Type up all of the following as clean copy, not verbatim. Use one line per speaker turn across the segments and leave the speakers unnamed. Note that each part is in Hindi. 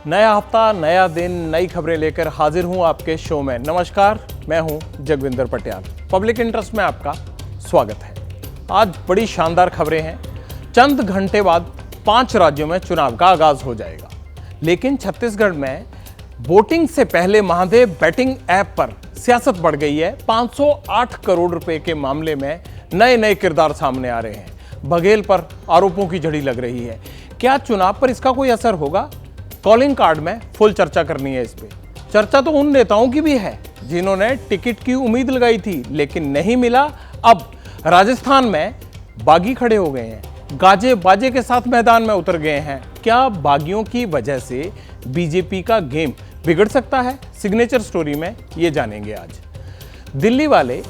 नया हफ्ता, नया दिन, नई खबरें लेकर हाजिर हूं आपके शो में। नमस्कार, मैं हूं जगविंदर पटियाल। पब्लिक इंटरेस्ट में आपका स्वागत है। आज बड़ी शानदार खबरें हैं। चंद घंटे बाद 5 राज्यों में चुनाव का आगाज हो जाएगा, लेकिन छत्तीसगढ़ में वोटिंग से पहले महादेव बैटिंग ऐप पर सियासत बढ़ गई है। 508 करोड़ रुपए के मामले में नए किरदार सामने आ रहे हैं। बघेल पर आरोपों की झड़ी लग रही है। क्या चुनाव पर इसका कोई असर होगा? कॉलिंग कार्ड में फुल चर्चा करनी है इस पे। चर्चा तो उन नेताओं की भी है जिन्होंने टिकट की उम्मीद लगाई थी लेकिन नहीं मिला। अब राजस्थान में बागी खड़े हो गए हैं, गाजे बाजे के साथ मैदान में उतर गए हैं। क्या बागियों की वजह से बीजेपी का गेम बिगड़ सकता है? सिग्नेचर स्टोरी में ये जानेंगे आज। दिल्ली वाले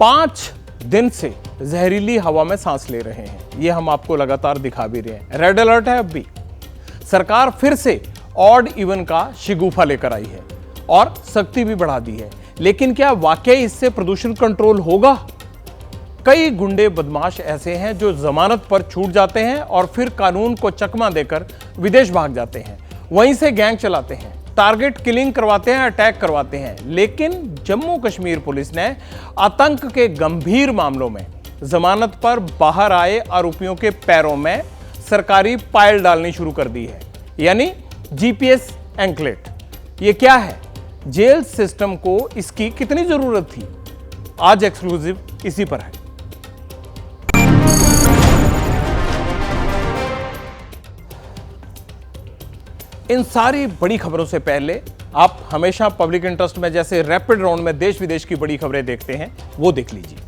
5 दिन से जहरीली हवा में सांस ले रहे हैं, ये हम आपको लगातार दिखा भी रहे हैं। रेड अलर्ट है। अब भी सरकार फिर से ऑड इवन का शिगुफा लेकर आई है और सख्ती भी बढ़ा दी है। लेकिन क्या वाकई इससे प्रदूषण कंट्रोल होगा? कई गुंडे बदमाश ऐसे हैं जो जमानत पर छूट जाते हैं और फिर कानून को चकमा देकर विदेश भाग जाते हैं, वहीं से गैंग चलाते हैं, टारगेट किलिंग करवाते हैं, अटैक करवाते हैं। लेकिन जम्मू कश्मीर पुलिस ने आतंक के गंभीर मामलों में जमानत पर बाहर आए आरोपियों के पैरों में सरकारी पायल डालनी शुरू कर दी है, यानी जीपीएस एंकलेट। ये क्या है? जेल सिस्टम को इसकी कितनी जरूरत थी? आज एक्सक्लूसिव इसी पर है। इन सारी बड़ी खबरों से पहले आप हमेशा पब्लिक इंटरेस्ट में जैसे रैपिड राउंड में देश विदेश की बड़ी खबरें देखते हैं, वो देख लीजिए।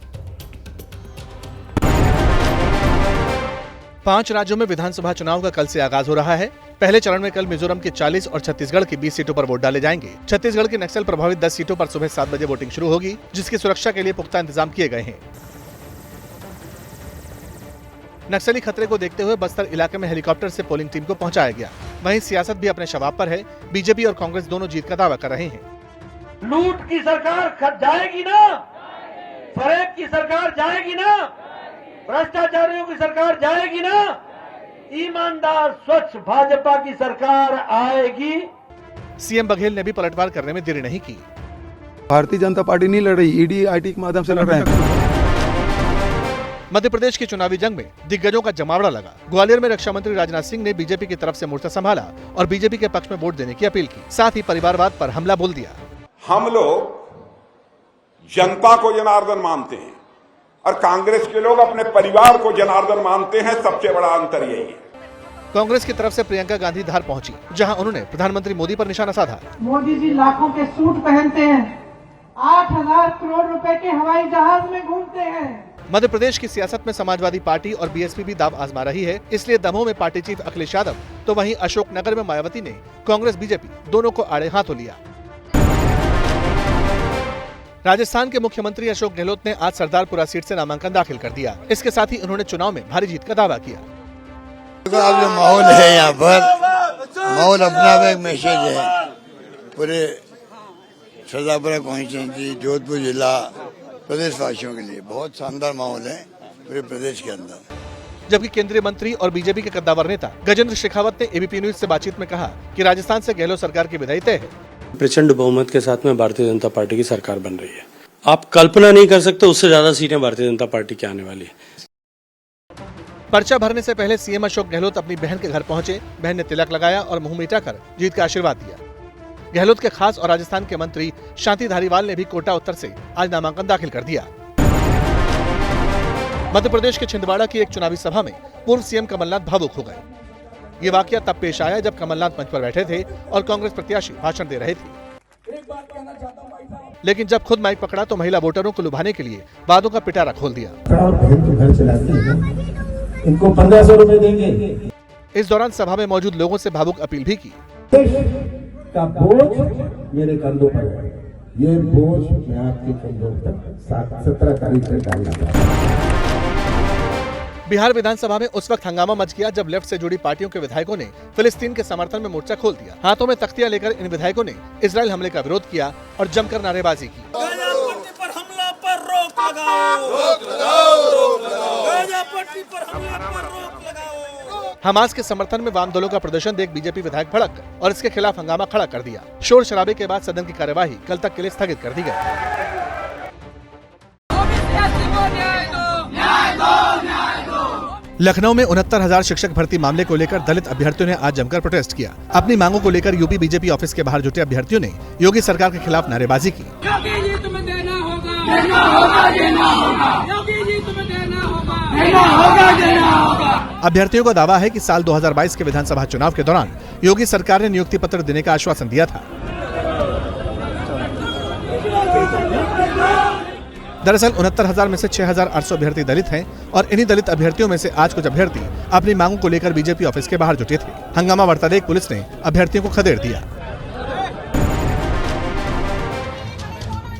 5 राज्यों में विधानसभा चुनाव का कल से आगाज हो रहा है। पहले चरण में कल मिजोरम की 40 और छत्तीसगढ़ की 20 सीटों पर वोट डाले जाएंगे। छत्तीसगढ़ की नक्सल प्रभावित 10 सीटों पर सुबह 7 बजे वोटिंग शुरू होगी, जिसकी सुरक्षा के लिए पुख्ता इंतजाम किए गए हैं। नक्सली खतरे को देखते हुए बस्तर इलाके में हेलीकॉप्टर से पोलिंग टीम को पहुंचाया गया। वहीं सियासत भी अपने शबाब पर है। बीजेपी और कांग्रेस दोनों जीत का दावा कर रहे हैं।
लूट की सरकार जाएगी ना, फरेब की सरकार जाएगी ना, भ्रष्टाचारियों की सरकार जाएगी ना, ईमानदार स्वच्छ भाजपा की सरकार आएगी।
सीएम बघेल ने भी पलटवार करने में देरी नहीं की।
भारतीय जनता पार्टी नहीं लड़ रही, ईडी आईटी के माध्यम से लड़ रहे हैं।
मध्य प्रदेश की चुनावी जंग में दिग्गजों का जमावड़ा लगा। ग्वालियर में रक्षा मंत्री राजनाथ सिंह ने बीजेपी की तरफ से मोर्चा संभाला और बीजेपी के पक्ष में वोट देने की अपील की। साथ ही परिवारवाद पर हमला बोल दिया।
हम लोग जनता को जनार्दन मानते हैं और कांग्रेस के लोग अपने परिवार को जनार्दन मानते हैं। सबसे बड़ा अंतर यही है।
कांग्रेस की तरफ से प्रियंका गांधी धार पहुंची, जहां उन्होंने प्रधानमंत्री मोदी पर निशाना साधा।
मोदी जी लाखों के सूट पहनते हैं, 8,000 करोड़ रुपए के हवाई जहाज में घूमते हैं।
मध्य प्रदेश की सियासत में समाजवादी पार्टी और बीएसपी भी दांव आजमा रही है। इसलिए दमोह में पार्टी चीफ अखिलेश यादव, तो वहीं अशोकनगर में मायावती ने कांग्रेस बीजेपी दोनों को आड़े हाथों लिया। राजस्थान के मुख्यमंत्री अशोक गहलोत ने आज सरदारपुरा सीट से नामांकन दाखिल कर दिया। इसके साथ ही उन्होंने चुनाव में भारी जीत का दावा किया।
अब जो माहौल है यहाँ पर, माहौल अपना एक मैसेज है पूरे सरदारपुरा कॉन्स्टिट्यूंसी, जोधपुर जिला, प्रदेशवासियों के लिए बहुत शानदार माहौल है पूरे प्रदेश के अंदर।
जबकि केंद्रीय मंत्री और बीजेपी के कद्दावर नेता गजेंद्र शेखावत ने एबीपी न्यूज से बातचीत में कहा कि राजस्थान से गहलोत सरकार की विदाई तय है।
प्रचंड बहुमत के साथ में भारतीय जनता पार्टी की सरकार बन रही है। आप कल्पना नहीं कर सकते उससे ज्यादा सीटें भारतीय जनता पार्टी की आने वाली है।
पर्चा भरने से पहले सीएम अशोक गहलोत अपनी बहन के घर पहुंचे। बहन ने तिलक लगाया और मुंह मीठा कर जीत का आशीर्वाद दिया। गहलोत के खास और राजस्थान के मंत्री शांति धारीवाल ने भी कोटा उत्तर से आज नामांकन दाखिल कर दिया। मध्य प्रदेश के छिंदवाड़ा की एक चुनावी सभा में पूर्व सीएम कमलनाथ भावुक हो गए। ये वाकया तब पेश आया जब कमलनाथ मंच पर बैठे थे और कांग्रेस प्रत्याशी भाषण दे रहे थे। लेकिन जब खुद माइक पकड़ा तो महिला वोटरों को लुभाने के लिए वादों का पिटारा खोल दिया।
घर चलाती है, इनको 1500 रुपए देंगे।
इस दौरान सभा में मौजूद लोगों से भावुक अपील भी की।
का बोझ मेरे कंधों पर है, ये बोझ मैं आपके कंधों पर 17 तारीख से डालना।
बिहार विधानसभा में उस वक्त हंगामा मच गया जब लेफ्ट से जुड़ी पार्टियों के विधायकों ने फिलिस्तीन के समर्थन में मोर्चा खोल दिया। हाथों में तख्तियां लेकर इन विधायकों ने इजराइल हमले का विरोध किया और जमकर नारेबाजी की।
गाजा पट्टी पर हमला पर रोक लगाओ, रोक लगाओ, रोक लगाओ। गाजा पट्टी पर हमला पर रोक लगाओ।
हमास के समर्थन में वाम दलों का प्रदर्शन देख बीजेपी विधायक भड़क और इसके खिलाफ हंगामा खड़ा कर दिया। शोर शराबे के बाद सदन की कार्यवाही कल तक के लिए स्थगित कर दी गई। लखनऊ में 69,000 शिक्षक भर्ती मामले को लेकर दलित अभ्यर्थियों ने आज जमकर प्रोटेस्ट किया। अपनी मांगों को लेकर यूपी बीजेपी ऑफिस के बाहर जुटे अभ्यर्थियों ने योगी सरकार के खिलाफ नारेबाजी की।
योगी जी तुम्हें देना होगा, देना होगा, देना होगा। योगी जी तुम्हें देना होगा, देना होगा, देना होगा।
अभ्यर्थियों का दावा है कि साल 2022 के विधानसभा चुनाव के दौरान योगी सरकार ने नियुक्ति पत्र देने का आश्वासन दिया था। दरअसल 69,000 में से 6,800 अभ्यर्थी दलित हैं और इन्हीं दलित अभ्यर्थियों में से आज कुछ अभ्यर्थी अपनी मांगों को लेकर बीजेपी ऑफिस के बाहर जुटे थे। हंगामा बढ़ता देख पुलिस ने अभ्यर्थियों को खदेड़ दिया।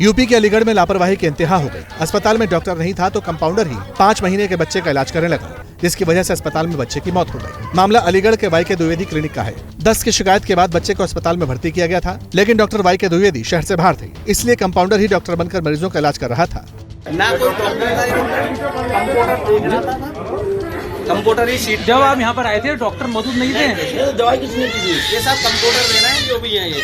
यूपी के अलीगढ़ में लापरवाही की इंतहा हो गई। अस्पताल में डॉक्टर नहीं था तो कंपाउंडर ही 5 महीने के बच्चे का इलाज करने लगा, जिसकी वजह से अस्पताल में बच्चे की मौत हो गई। मामला अलीगढ़ के वाई के द्विवेदी क्लिनिक का है। 10 की शिकायत के बाद बच्चे को अस्पताल में भर्ती किया गया था, लेकिन डॉक्टर वाई के द्विवेदी शहर से बाहर थे, इसलिए कंपाउंडर ही डॉक्टर बनकर मरीजों का इलाज कर रहा था।
कंप्यूटर ही सीट। जब आप यहाँ पर आए थे डॉक्टर मौजूद नहीं थे, दवाई किसने दी? ये सब कंप्यूटर दे रहे हैं जो भी है ये।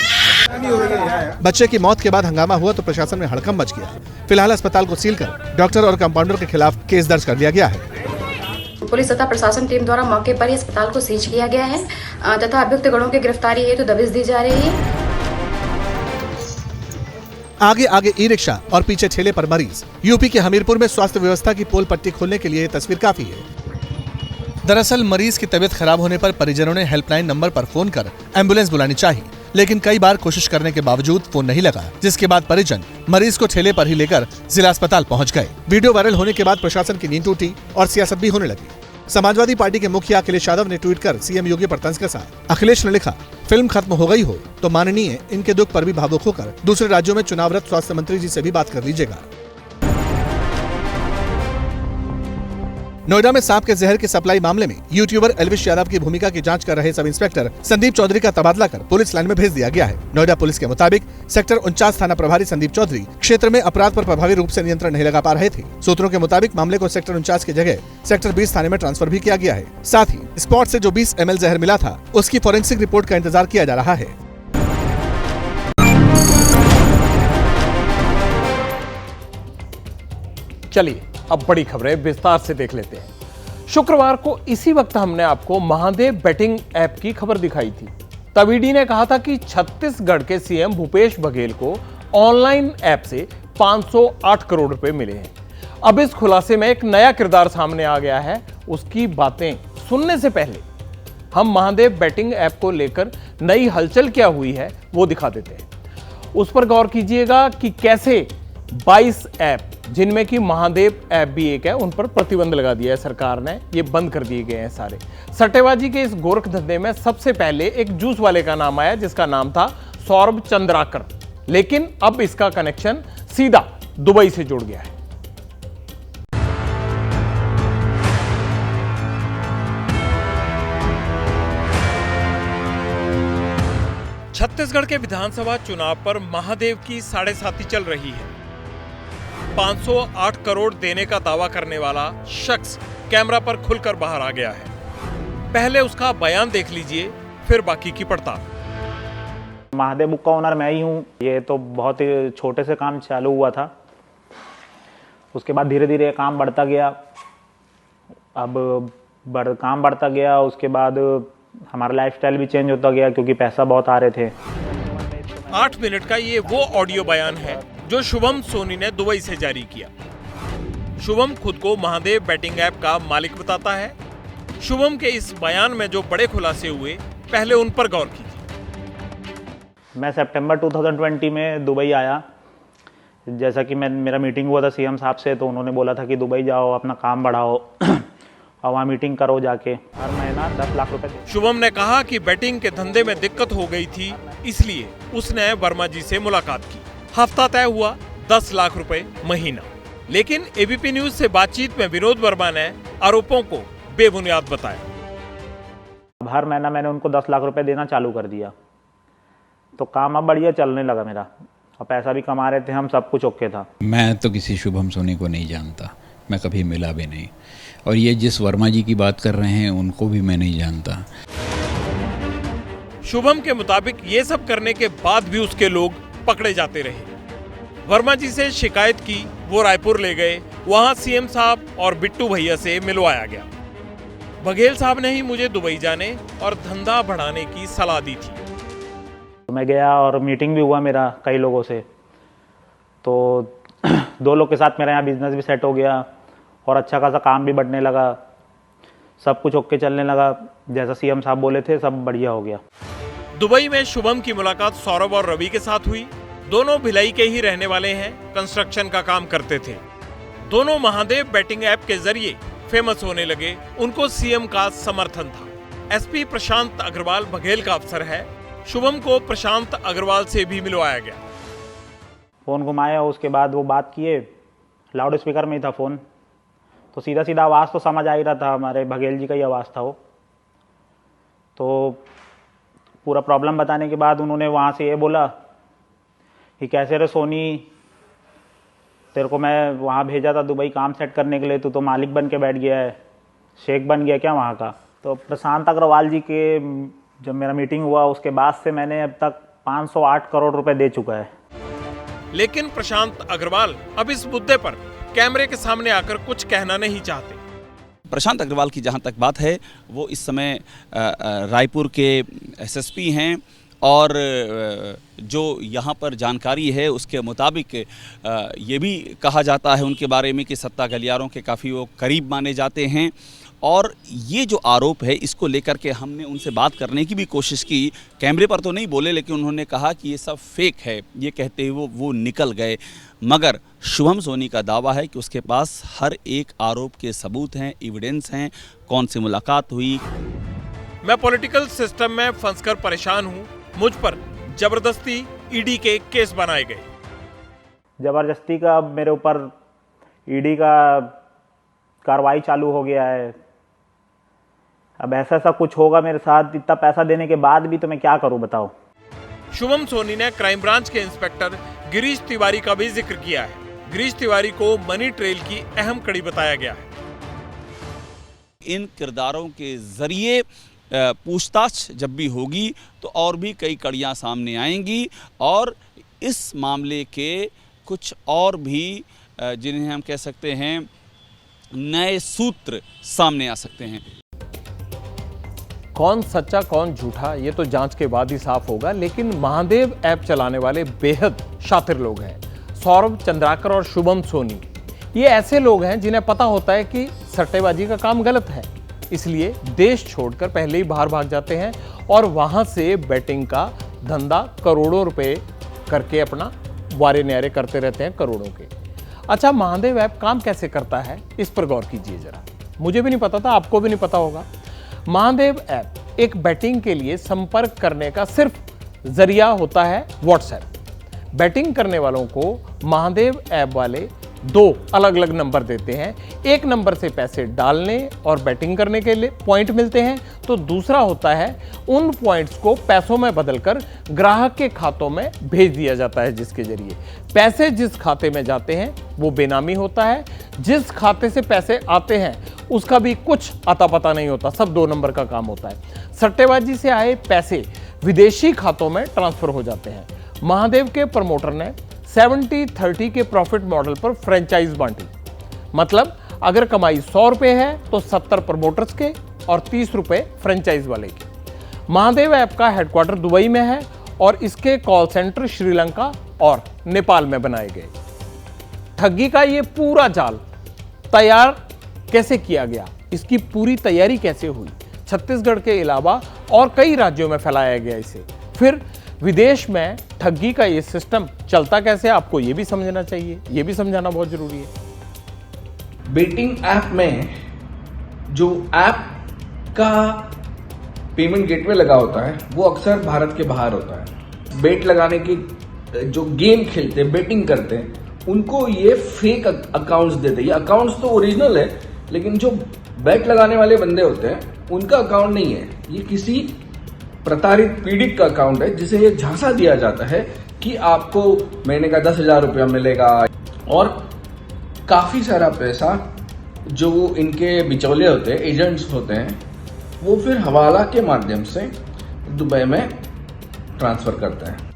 बच्चे की मौत के बाद हंगामा हुआ तो प्रशासन में हड़कंप मच गया। फिलहाल अस्पताल को सील कर डॉक्टर और कंपाउंडर के खिलाफ केस दर्ज कर लिया गया है।
पुलिस तथा प्रशासन टीम द्वारा मौके पर ही अस्पताल को सीज किया गया है तथा अभियुक्त गणों की गिरफ्तारी हेतु दबिश दी जा रही है।
आगे आगे ई रिक्शा और पीछे ठेले पर मरीज। यूपी के हमीरपुर में स्वास्थ्य व्यवस्था की पोल पट्टी खोलने के लिए ये तस्वीर काफी है। दरअसल मरीज की तबीयत खराब होने पर परिजनों ने हेल्पलाइन नंबर पर फोन कर एम्बुलेंस बुलानी चाहिए, लेकिन कई बार कोशिश करने के बावजूद फोन नहीं लगा, जिसके बाद परिजन मरीज को ठेले पर ही लेकर जिला अस्पताल पहुंच गए। वीडियो वायरल होने के बाद प्रशासन की नींद टूटी और सियासत भी होने लगी। समाजवादी पार्टी के मुखिया अखिलेश यादव ने ट्वीट कर सीएम योगी पर तंज कसा। अखिलेश ने लिखा, फिल्म खत्म हो गई हो तो माननीय इनके दुख पर भी भावुक होकर दूसरे राज्यों में चुनावरत स्वास्थ्य मंत्री जी से भी बात कर लीजिएगा। नोएडा में सांप के जहर की सप्लाई मामले में यूट्यूबर एल्विश यादव की भूमिका की जांच कर रहे सब इंस्पेक्टर संदीप चौधरी का तबादला कर पुलिस लाइन में भेज दिया गया है। नोएडा पुलिस के मुताबिक सेक्टर 49 थाना प्रभारी संदीप चौधरी क्षेत्र में अपराध पर प्रभावी रूप से नियंत्रण नहीं लगा पा रहे थे। सूत्रों के मुताबिक मामले को सेक्टर 49 की जगह सेक्टर 20 थाने में ट्रांसफर भी किया गया है। साथ ही स्पॉट से जो 20 ml जहर मिला था उसकी फॉरेंसिक रिपोर्ट का इंतजार किया जा रहा है।
चलिए अब बड़ी खबरें विस्तार से देख लेते हैं। शुक्रवार को इसी वक्त हमने आपको महादेव बेटिंग ऐप की खबर दिखाई थी। तब ईडी ने कहा था कि छत्तीसगढ़ के सीएम भूपेश बघेल को ऑनलाइन ऐप से 508 करोड़ रुपए मिले हैं। अब इस खुलासे में एक नया किरदार सामने आ गया है। उसकी बातें सुनने से पहले हम महादेव बेटिंग ऐप को लेकर नई हलचल क्या हुई है वो दिखा देते हैं। उस पर गौर कीजिएगा कि कैसे 22 ऐप, जिनमें कि महादेव ऐप भी एक है, उन पर प्रतिबंध लगा दिया है सरकार ने। ये बंद कर दिए गए हैं सारे। सट्टेबाजी के इस गोरख धंधे में सबसे पहले एक जूस वाले का नाम आया जिसका नाम था सौरभ चंद्राकर, लेकिन अब इसका कनेक्शन सीधा दुबई से जुड़ गया है। छत्तीसगढ़ के विधानसभा चुनाव पर महादेव की साढ़ेसाती चल रही है। 508 करोड़ देने का दावा करने वाला शख्स कैमरा पर खुलकर बाहर आ गया है। पहले उसका बयान देख लीजिए, फिर बाकी की पड़ताल।
महादेव बुक का ओनर मैं ही हूँ। ये तो बहुत ही छोटे से काम चालू हुआ था, उसके बाद धीरे धीरे काम बढ़ता गया। अब काम बढ़ता गया, उसके बाद हमारा लाइफस्टाइल भी चेंज होता गया क्योंकि पैसा बहुत आ रहे थे।
8 मिनट का ये वो ऑडियो बयान है जो शुभम सोनी ने दुबई से जारी किया। शुभम खुद को महादेव बेटिंग ऐप का मालिक बताता है। शुभम के इस बयान में जो बड़े खुलासे हुए, पहले उन पर गौर कीजिए।
मैं सितंबर 2020 में दुबई आया। जैसा कि मेरा मीटिंग हुआ था सीएम साहब से, तो उन्होंने बोला था कि दुबई जाओ, अपना काम बढ़ाओ और वहाँ मीटिंग करो जाके, हर महीना 10 लाख रुपए।
शुभम ने कहा कि बेटिंग के धंधे में दिक्कत हो गई थी, इसलिए उसने वर्मा जी से मुलाकात की। हफ्ता तय हुआ 10 लाख रुपए महीना। लेकिन एबीपी न्यूज से बातचीत में विनोद वर्मा ने आरोपों को बेबुनियाद बताया।
हर महीना मैंने उनको 10 लाख रुपए देना चालू कर दिया, तो काम अब बढ़िया चलने लगा मेरा, और पैसा भी कमा रहे थे हम, सब कुछ ओके था।
मैं तो किसी शुभम सोनी को नहीं जानता, मैं कभी मिला भी नहीं। और ये जिस वर्मा जी की बात कर रहे हैं उनको भी मैं नहीं जानता।
शुभम के मुताबिक ये सब करने के बाद भी उसके लोग पकड़े जाते रहे। वर्मा जी से शिकायत की, वो रायपुर ले गए, वहां सीएम साहब और बिट्टू भैया से मिलवाया गया। बघेल साहब ने ही मुझे दुबई जाने और धंधा बढ़ाने की सलाह दी थी।
मैं गया और मीटिंग भी हुआ मेरा कई लोगों से, तो 2 लोग के साथ मेरा यहाँ बिजनेस भी सेट हो गया और अच्छा खासा काम भी बढ़ने लगा, सब कुछ ओके चलने लगा। जैसा सीएम साहब बोले थे सब बढ़िया हो गया।
दुबई में शुभम की मुलाकात सौरभ और रवि के साथ हुई। दोनों भिलाई के ही रहने वाले हैं, कंस्ट्रक्शन का काम करते थे। दोनों महादेव बैटिंग ऐप के जरिए फेमस होने लगे। उनको सीएम का समर्थन था। एसपी प्रशांत अग्रवाल बघेल का अफसर है। शुभम को प्रशांत अग्रवाल से भी मिलवाया गया।
फ़ोन घुमाया, उसके बाद वो बात किए, लाउड स्पीकर में ही था फ़ोन, तो सीधा सीधा आवाज़ तो समझ आ ही रहा था, हमारे बघेल जी का ही आवाज़ था वो। तो पूरा प्रॉब्लम बताने के बाद उन्होंने वहाँ से ये बोला कि कैसे रे सोनी, तेरे को मैं वहाँ भेजा था दुबई काम सेट करने के लिए, तू तो मालिक बन के बैठ गया है, शेख बन गया क्या वहाँ का। तो प्रशांत अग्रवाल जी के जब मेरा मीटिंग हुआ उसके बाद से मैंने अब तक 508 करोड़ रुपए दे चुका है।
लेकिन प्रशांत अग्रवाल अब इस मुद्दे पर कैमरे के सामने आकर कुछ कहना नहीं चाहते।
प्रशांत अग्रवाल की जहां तक बात है, वो इस समय रायपुर के एसएसपी हैं और जो यहाँ पर जानकारी है उसके मुताबिक ये भी कहा जाता है उनके बारे में कि सत्ता गलियारों के काफ़ी वो करीब माने जाते हैं। और ये जो आरोप है इसको लेकर के हमने उनसे बात करने की भी कोशिश की। कैमरे पर तो नहीं बोले, लेकिन उन्होंने कहा कि ये सब फेक है, ये कहते हुए वो निकल गए। मगर शुभम सोनी का दावा है कि उसके पास हर एक आरोप के सबूत हैं, एविडेंस हैं, कौन सी मुलाकात हुई।
मैं पॉलिटिकल सिस्टम में फंसकर परेशान हूँ। मुझ पर जबरदस्ती ईडी के केस बनाए गए।
जबरदस्ती का मेरे ऊपर ईडी का कार्रवाई चालू हो गया है। अब ऐसा कुछ होगा मेरे साथ, इतना पैसा देने के बाद भी तो मैं क्या करूं बताओ।
शुभम सोनी ने क्राइम ब्रांच के इंस्पेक्टर गिरीश तिवारी का भी जिक्र किया है। गिरीश तिवारी को मनी ट्रेल की अहम कड़ी बताया गया है।
इन किरदारों के जरिए पूछताछ जब भी होगी तो और भी कई कड़ियां सामने आएंगी और इस मामले के कुछ और भी जिन्हें हम कह सकते हैं नए सूत्र सामने आ सकते हैं।
कौन सच्चा कौन झूठा ये तो जांच के बाद ही साफ होगा। लेकिन महादेव ऐप चलाने वाले बेहद शातिर लोग हैं। सौरभ चंद्राकर और शुभम सोनी ये ऐसे लोग हैं जिन्हें पता होता है कि सट्टेबाजी का काम गलत है, इसलिए देश छोड़कर पहले ही बाहर भाग जाते हैं और वहां से बैटिंग का धंधा करोड़ों रुपए करके अपना वारे न्यारे करते रहते हैं, करोड़ों के। अच्छा, महादेव ऐप काम कैसे करता है इस पर गौर कीजिए जरा। मुझे भी नहीं पता था, आपको भी नहीं पता होगा। महादेव ऐप एक बैटिंग के लिए संपर्क करने का सिर्फ जरिया होता है व्हाट्सएप। बैटिंग करने वालों को महादेव ऐप वाले 2 अलग अलग नंबर देते हैं। एक नंबर से पैसे डालने और बैटिंग करने के लिए पॉइंट मिलते हैं, तो दूसरा होता है उन पॉइंट्स को पैसों में बदलकर ग्राहक के खातों में भेज दिया जाता है, जिसके जरिए पैसे जिस खाते में जाते हैं वो बेनामी होता है। जिस खाते से पैसे आते हैं उसका भी कुछ अता पता नहीं होता, सब 2 नंबर का काम होता है। सट्टेबाजी से आए पैसे विदेशी खातों में ट्रांसफर हो जाते हैं। महादेव के प्रमोटर ने 70-30 के प्रॉफिट मॉडल पर फ्रेंचाइज बांटी। मतलब अगर कमाई 100 रुपए है तो 70 प्रमोटर्स के और 30 रुपए फ्रेंचाइज वाले के। महादेव ऐप का हेडक्वार्टर दुबई में है और इसके कॉल सेंटर श्रीलंका और नेपाल में बनाए गए। ठगी का ये पूरा जाल तैयार कैसे किया गया, इसकी पूरी तैयारी कैसे हुई, छत्तीसगढ़ के अलावा और कई राज्यों में फैलाया गया इसे, फिर विदेश में ठगी का ये सिस्टम चलता कैसे, आपको ये भी समझना चाहिए, ये भी समझाना बहुत जरूरी है।
बेटिंग ऐप में जो ऐप का पेमेंट गेटवे लगा होता है वो अक्सर भारत के बाहर होता है। बेट लगाने की जो गेम खेलते हैं, बेटिंग करते हैं, उनको ये फेक अकाउंट्स देते हैं। ये अकाउंट्स तो ओरिजिनल है, लेकिन जो बेट लगाने वाले बंदे होते हैं उनका अकाउंट नहीं है, ये किसी प्रताड़ित पीड़ित का अकाउंट है, जिसे ये झांसा दिया जाता है कि आपको महीने का 10,000 रुपया मिलेगा और काफी सारा पैसा जो इनके बिचौलिए होते हैं, एजेंट्स होते हैं, वो फिर हवाला के माध्यम से दुबई में ट्रांसफर करते हैं।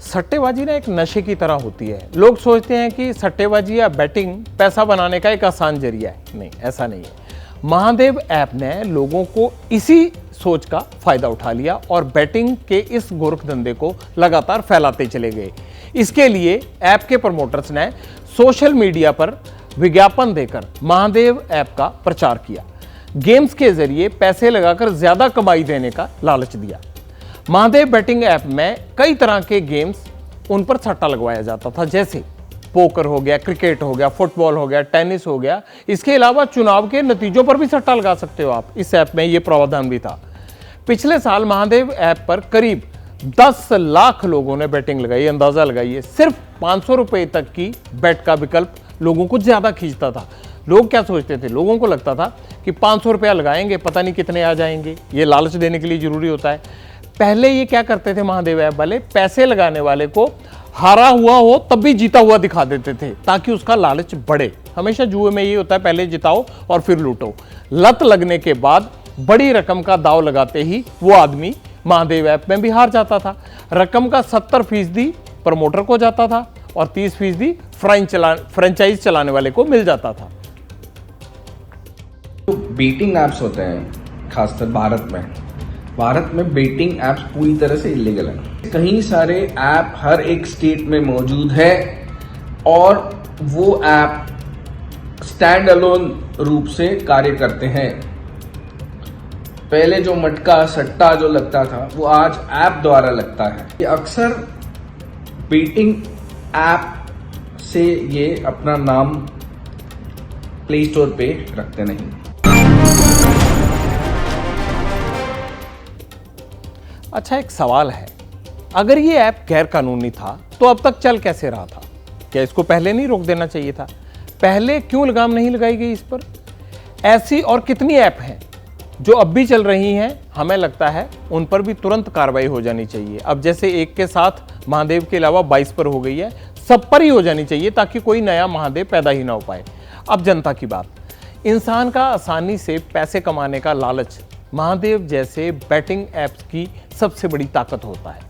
सट्टेबाजी ना एक नशे की तरह होती है। लोग सोचते हैं कि सट्टेबाजी या बैटिंग पैसा बनाने का एक आसान जरिया है। नहीं, ऐसा नहीं है। महादेव ऐप ने लोगों को इसी सोच का फायदा उठा लिया और बैटिंग के इस गोरख धंधे को लगातार फैलाते चले गए। इसके लिए ऐप के प्रमोटर्स ने सोशल मीडिया पर विज्ञापन देकर महादेव ऐप का प्रचार किया। गेम्स के जरिए पैसे लगाकर ज्यादा कमाई देने का लालच दिया। महादेव बैटिंग ऐप में कई तरह के गेम्स उन पर सट्टा लगवाया जाता था, जैसे पोकर हो गया, क्रिकेट हो गया, फुटबॉल हो गया, टेनिस हो गया। इसके अलावा चुनाव के नतीजों पर भी सट्टा लगा सकते हो आप। इस ऐप में यह प्रावधान भी था। पिछले साल महादेव ऐप पर करीब 10 लाख लोगों ने बैटिंग लगाई। अंदाजा लगाइए, सिर्फ 500 रुपए तक की बैट का विकल्प लोगों को ज्यादा खींचता था। लोग क्या सोचते थे? लोगों को लगता था कि 500 रुपया लगाएंगे, पता नहीं कितने आ जाएंगे। ये लालच देने के लिए जरूरी होता है। पहले ये क्या करते थे महादेव ऐप वाले? पैसे लगाने वाले को हारा हुआ हो तब भी जीता हुआ दिखा देते थे, ताकि उसका लालच बढ़े। हमेशा जुए में ये होता है, पहले जिताओ और फिर लूटो। लत लगने के बाद बड़ी रकम का दाव लगाते ही वो आदमी महादेव ऐप में भी हार जाता था। रकम का 70% प्रमोटर को जाता था और 30% फ्रेंचाइज चलाने वाले को मिल जाता था।
जो बेटिंग एप्स होते हैं, खासकर भारत में बेटिंग एप्स पूरी तरह से इलीगल है। कई सारे ऐप हर एक स्टेट में मौजूद है और वो ऐप स्टैंड अलोन रूप से कार्य करते हैं। पहले जो मटका सट्टा जो लगता था, वो आज ऐप द्वारा लगता है। ये अक्सर बेटिंग ऐप से ये अपना नाम प्ले स्टोर पे रखते नहीं।
अच्छा, एक सवाल है, अगर ये ऐप गैर कानूनी था तो अब तक चल कैसे रहा था? क्या इसको पहले नहीं रोक देना चाहिए था? पहले क्यों लगाम नहीं लगाई गई इस पर? ऐसी और कितनी ऐप हैं जो अब भी चल रही हैं? हमें लगता है उन पर भी तुरंत कार्रवाई हो जानी चाहिए। अब जैसे एक के साथ महादेव के अलावा 22 पर हो गई है, सब पर ही हो जानी चाहिए, ताकि कोई नया महादेव पैदा ही ना हो पाए। अब जनता की बात, इंसान का आसानी से पैसे कमाने का लालच महादेव जैसे बैटिंग ऐप्स की सबसे बड़ी ताकत होता है।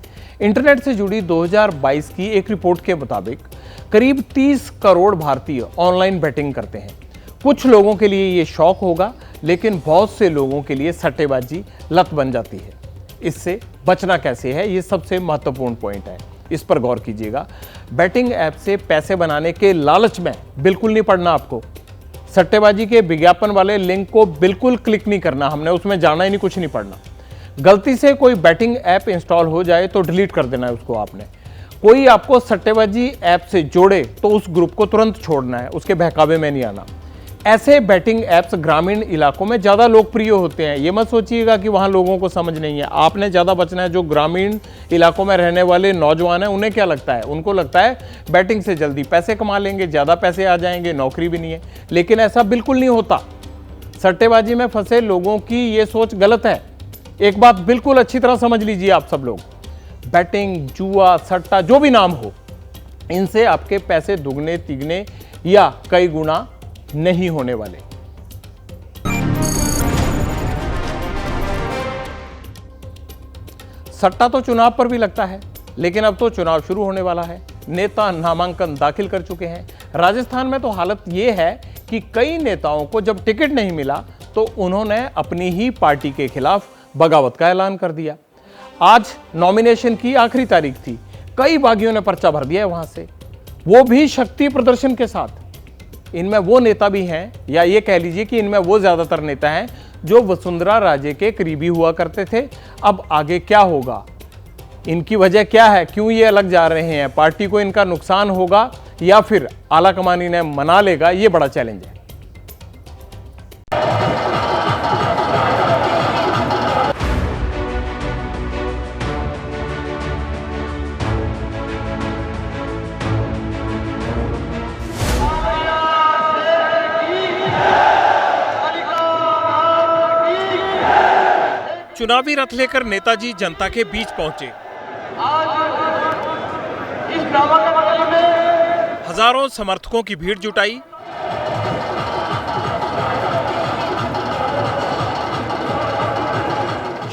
इंटरनेट से जुड़ी 2022 की एक रिपोर्ट के मुताबिक करीब 30 करोड़ भारतीय ऑनलाइन बैटिंग करते हैं। कुछ लोगों के लिए ये शौक होगा, लेकिन बहुत से लोगों के लिए सट्टेबाजी लत बन जाती है। इससे बचना कैसे है, ये सबसे महत्वपूर्ण पॉइंट है। इस पर गौर कीजिएगा। बैटिंग ऐप से पैसे बनाने के लालच में बिल्कुल नहीं पड़ना आपको। सट्टेबाजी के विज्ञापन वाले लिंक को बिल्कुल क्लिक नहीं करना, हमने उसमें जाना ही नहीं, कुछ नहीं पढ़ना। गलती से कोई बैटिंग ऐप इंस्टॉल हो जाए तो डिलीट कर देना है उसको आपने। कोई आपको सट्टेबाजी ऐप से जोड़े तो उस ग्रुप को तुरंत छोड़ना है, उसके बहकावे में नहीं आना। ऐसे बैटिंग ऐप्स ग्रामीण इलाकों में ज़्यादा लोकप्रिय होते हैं। ये मत सोचिएगा कि वहाँ लोगों को समझ नहीं है। आपने ज़्यादा बचना है। जो ग्रामीण इलाकों में रहने वाले नौजवान हैं, उन्हें क्या लगता है? उनको लगता है बैटिंग से जल्दी पैसे कमा लेंगे, ज़्यादा पैसे आ जाएंगे, नौकरी भी नहीं है। लेकिन ऐसा बिल्कुल नहीं होता। सट्टेबाजी में फंसे लोगों की ये सोच गलत है। एक बात बिल्कुल अच्छी तरह समझ लीजिए आप सब लोग, बैटिंग, जुआ, सट्टा, जो भी नाम हो, इनसे आपके पैसे दुगने तिगने या कई गुना नहीं होने वाले। सट्टा तो चुनाव पर भी लगता है, लेकिन अब तो चुनाव शुरू होने वाला है। नेता नामांकन दाखिल कर चुके हैं। राजस्थान में तो हालत यह है कि कई नेताओं को जब टिकट नहीं मिला तो उन्होंने अपनी ही पार्टी के खिलाफ बगावत का ऐलान कर दिया। आज नॉमिनेशन की आखिरी तारीख थी। कई बागियों ने पर्चा भर दिया है वहां से, वो भी शक्ति प्रदर्शन के साथ। इनमें वो नेता भी हैं, या ये कह लीजिए कि इनमें वो ज्यादातर नेता हैं जो वसुंधरा राजे के करीबी हुआ करते थे। अब आगे क्या होगा, इनकी वजह क्या है, क्यों ये अलग जा रहे हैं, पार्टी को इनका नुकसान होगा या फिर आलाकमान इन्हें मना लेगा, ये बड़ा चैलेंज है। चुनावी रथ लेकर नेताजी जनता के बीच पहुंचे। हजारों समर्थकों की भीड़ जुटाई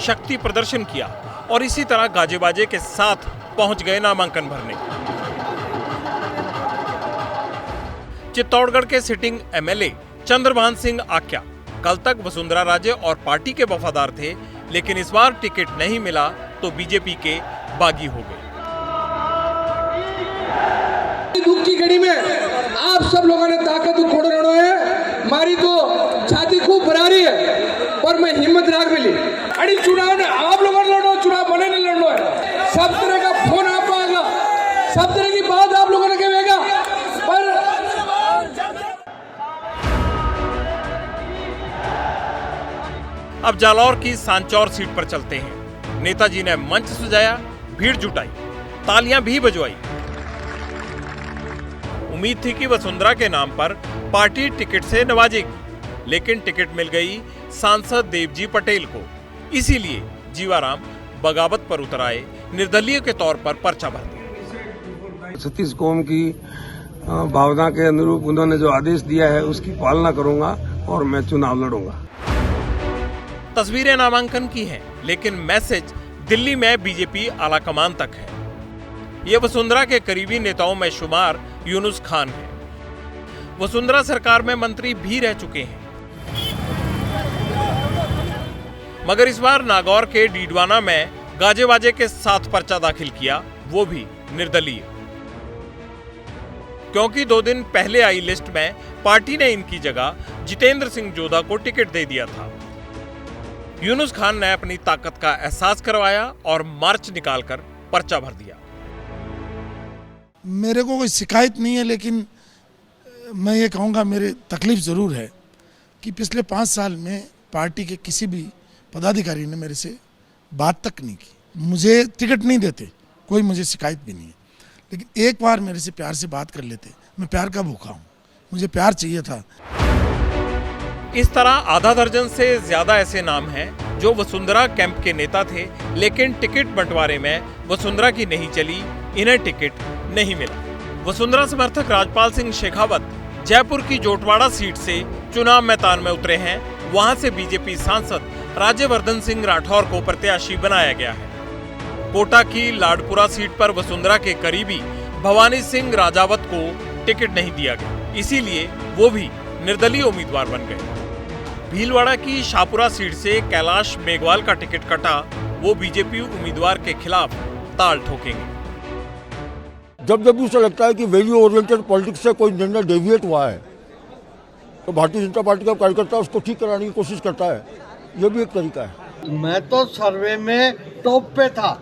शक्ति प्रदर्शन किया और इसी तरह गाजे बाजे के साथ पहुंच गए नामांकन भरने। चित्तौड़गढ़ के सिटिंग एमएलए चंद्रभान सिंह आक्या कल तक वसुंधरा राजे और पार्टी के वफादार थे, लेकिन इस बार टिकट नहीं मिला तो बीजेपी के बागी हो गए।
दुख की घड़ी में आप सब लोगों ने ताकत खोड़ रहो है, मारी तो छाती खूब भरा रही है और मैं हिम्मत राख मिली। अड़ी चुनाव आप लोगों ने लड़ो, चुनाव बने नहीं लड़ना है। सब तरह का फोन आप आएगा, सब तरह की बात आप लोगों ने कहेगा, पर
अब जालौर की सांचौर सीट पर चलते हैं। नेताजी ने मंच सजाया, भीड़ जुटाई, तालियां भी बजवाई। उम्मीद थी कि वसुंधरा के नाम पर पार्टी टिकट से नवाजेगी, लेकिन टिकट मिल गई सांसद देवजी पटेल को। इसीलिए जीवाराम बगावत पर उतर आए, निर्दलीय के तौर पर पर्चा भर दिया।
छत्तीस कौम की भावना के अनुरूप उन्होंने जो आदेश दिया है उसकी पालना करूंगा और मैं चुनाव लड़ूंगा।
तस्वीरें नामांकन की हैं, लेकिन मैसेज दिल्ली में बीजेपी आलाकमान तक है। ये वसुंधरा के करीबी नेताओं में शुमार यूनुस खान है। वसुंधरा सरकार में मंत्री भी रह चुके हैं, मगर इस बार नागौर के डीडवाना में गाजे बाजे के साथ पर्चा दाखिल किया, वो भी निर्दलीय। क्योंकि 2 दिन पहले आई लिस्ट में पार्टी ने इनकी जगह जितेंद्र सिंह जोधा को टिकट दे दिया था। यूनुस खान ने अपनी ताकत का एहसास करवाया और मार्च निकालकर पर्चा भर दिया।
मेरे को कोई शिकायत नहीं है, लेकिन मैं ये कहूँगा मेरी तकलीफ ज़रूर है कि पिछले 5 साल में पार्टी के किसी भी पदाधिकारी ने मेरे से बात तक नहीं की। मुझे टिकट नहीं देते, कोई मुझे शिकायत भी नहीं है, लेकिन एक बार मेरे से प्यार से बात कर लेते। मैं प्यार का भूखा हूँ, मुझे प्यार चाहिए था।
इस तरह आधा दर्जन से ज्यादा ऐसे नाम हैं जो वसुंधरा कैंप के नेता थे, लेकिन टिकट बंटवारे में वसुंधरा की नहीं चली, इन्हें टिकट नहीं मिला। वसुंधरा समर्थक राजपाल सिंह शेखावत जयपुर की जोटवाड़ा सीट से चुनाव मैदान में उतरे हैं। वहां से बीजेपी सांसद राज्यवर्धन सिंह राठौर को प्रत्याशी बनाया गया है। कोटा की लाडपुरा सीट पर वसुंधरा के करीबी भवानी सिंह राजावत को टिकट नहीं दिया गया, इसीलिए वो भी निर्दलीय उम्मीदवार बन गए। भीलवाड़ा की शाहपुरा सीट से कैलाश मेघवाल का टिकट कटा, वो बीजेपी उम्मीदवार के खिलाफ ताल ठोकेंगे।
जब जब उसे लगता है कि वैल्यू ओरिएंटेड पॉलिटिक्स से कोई निर्णय डेविएट हुआ है तो भारतीय जनता पार्टी का कार्यकर्ता उसको ठीक कराने की कोशिश करता है, ये भी एक तरीका है।
मैं तो सर्वे में टॉप पे था,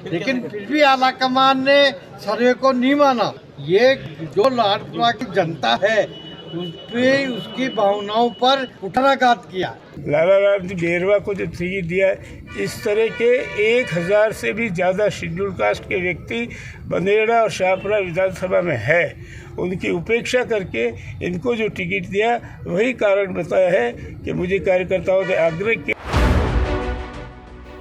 लेकिन फिर भी आलाकमान ने सर्वे को नहीं माना। ये जो लाडपुरा की जनता है उस पे उसकी भावनाओं पर कुठाराघात किया।
लाला राम जी बेरवा को जो टिकट दिया, इस तरह के 1000 से भी ज्यादा शेड्यूल कास्ट के व्यक्ति बंदेड़ा और शाहपुरा विधानसभा में है, उनकी उपेक्षा करके इनको जो टिकट दिया, वही कारण बताया है कि मुझे कार्यकर्ताओं ने आग्रह किया।